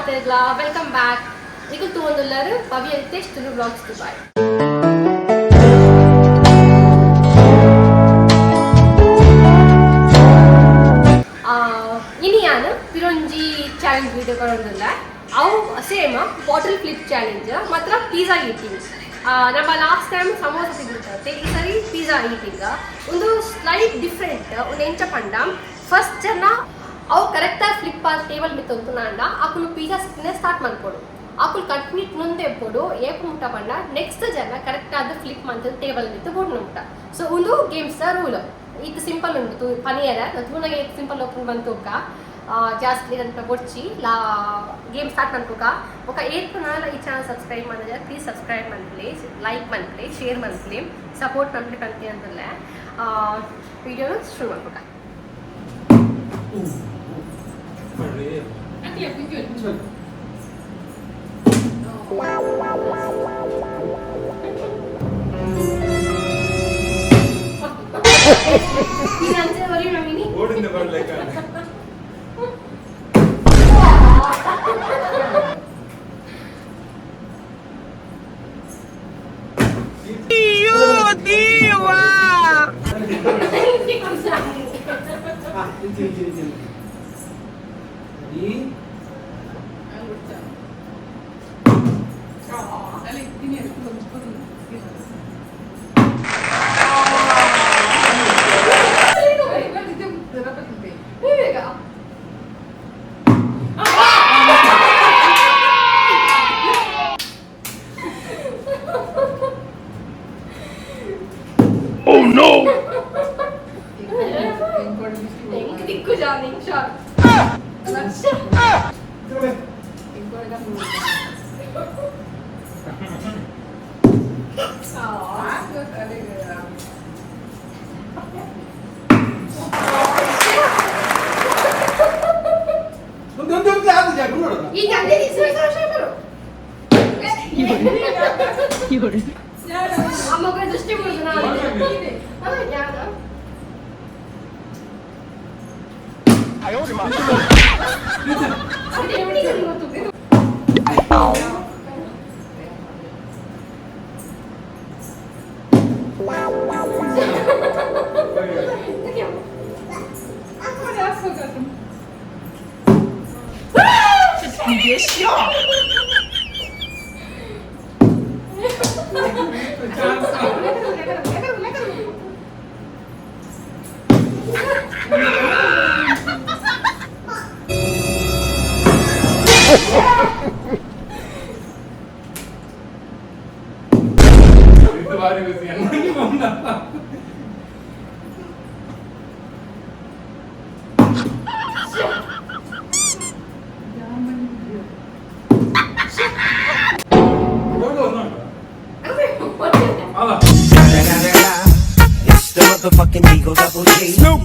welcome back. Nikul Tuvandullaru, Bhavya Rithesh, Tulu vlogs Dubai. Ini yana Pironji challenge video karondilla. Avu same Bottleflip challenge. Matra pizza eating. ನಮ್ಮ last time samosa ತಿಂದಿರ್ತಾರೆ ಈ ಸರಿ pizza eating ಒಂದು slight different ಒಂದು ಎಂಚ ಪಂಡ first ಜನ ಅವು ಕರೆಕ್ಟಾಗಿ ಫ್ಲಿಪ್ ಆದ ಟೇಬಲ್ ಮಿತ್ ಅಂದ ಅಕ್ಕಳು ಪಿಜ್ಜಾ ಸಿಕ್ಕಿನ ಸ್ಟಾರ್ಟ್ ಮಾಡ್ಕೊಡು ಅಕ್ಕಳು ಕಂಪ್ಲೀಟ್ ಮುಂದೆ ಎಪ್ಪಡು ಏಕು ಮುಟ್ಟ ಪಂಡ ನೆಕ್ಸ್ಟ್ ಜನ ಕರೆಕ್ಟ್ ಆದ ಫ್ಲಿಪ್ ಮಾಡ್ತದೆ ಟೇಬಲ್ ಮಿತ್ತು ಬೋರ್ಡ್ ಮುಟ್ಟ ಸೊ ಒಂದು ಗೇಮ್ಸ್ ರೂಲ್ ಇದು ಸಿಂಪಲ್ ಉಂಟು ಪನಿಯರ ತೂನಾಗೆ ಸಿಂಪಲ್ ಓಪನ್ ಬಂತು ಜಾಸ್ತಿ ಅಂತ ಬೊಚ್ಚಿ ಗೇಮ್ ಸ್ಟಾರ್ಟ್ ಮಾಡ್ಕೋಕ ఒక 8 ಈ ಚಾನಲ್ ಸಬ್ಸ್ಕ್ರೈಬ್ ಮಾಡಿದ್ರೆ ಪ್ಲೀಸ್ ಸಬ್ಸ್ಕ್ರೈಬ್ ಮಾಡ್ಲಿ ಲೈಕ್ ಮಾಡ್ಲಿ ಶೇರ್ ಮಾಡ್ಲಿ ಸಪೋರ್ಟ್ ಮಾಡ್ಲಿ ಕಂತಿ ಅಂತಲ್ಲ ವಿಡಿಯೋನ ಶುರು ಮಾಡ್ಕೋಕ Oh no! Dikku jaane shot. ಅಮ್ಮಗ ದೃಷ್ಟಿ ಬಿಡುದನ It's the motherfucking Eagle Double G. Snoop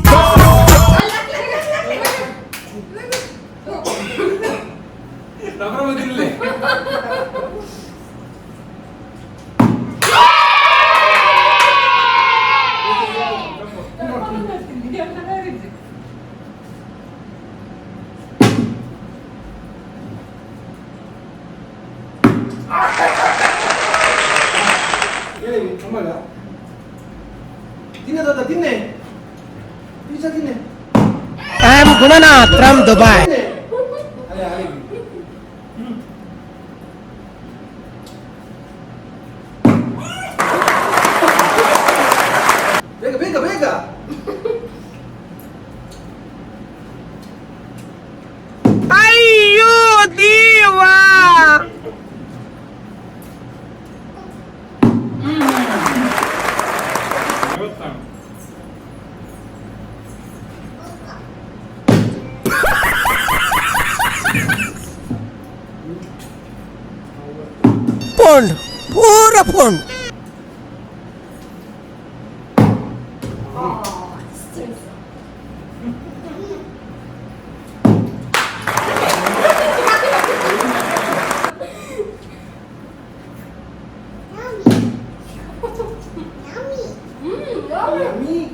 I am Gunanath from Dubai. Bega. Ayyo Deva. Pond, pura pond. Yummy.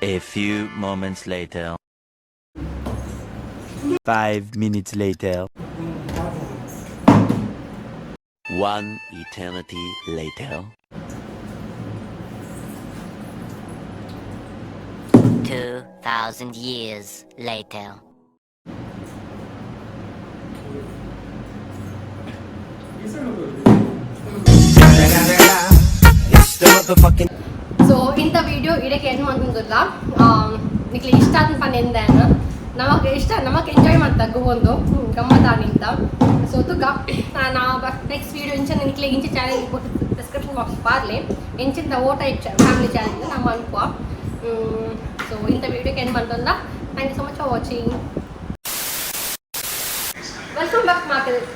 A few moments later. 5 minutes later. 1 eternity later. 2,000 years later. So ಇಂಥ video ಇದಕ್ಕೆ ಏನು ಅಂತಂದಿಲ್ಲ ನಿಕ್ಲಿ ಇಷ್ಟ ಆದ ಪನ್ ಎಂದೇನು ನಮಗೆ enjoy ಮಾಡ್ತಾಗ ಒಂದು ಗಮ್ಮತ್ತಾನಿಂತ so ತುಕ ನಾ next video ಇಂಚೆ ನಿಕ್ಲಿ ಇಂಚೆ channel ಕೊಟ್ಟು description box Parle ಎಂಚಿಂತ ಓಟ ಫ್ಯಾಮಿಲಿ ಚಾನಲ್ ನಮ್ಮ ಅನ್ಕೋ ಸೊ ಇಂಥ ವಿಡಿಯೋಕ್ಕೆ ಏನು ಬಂತಲ್ಲ thank you so much for watching welcome back market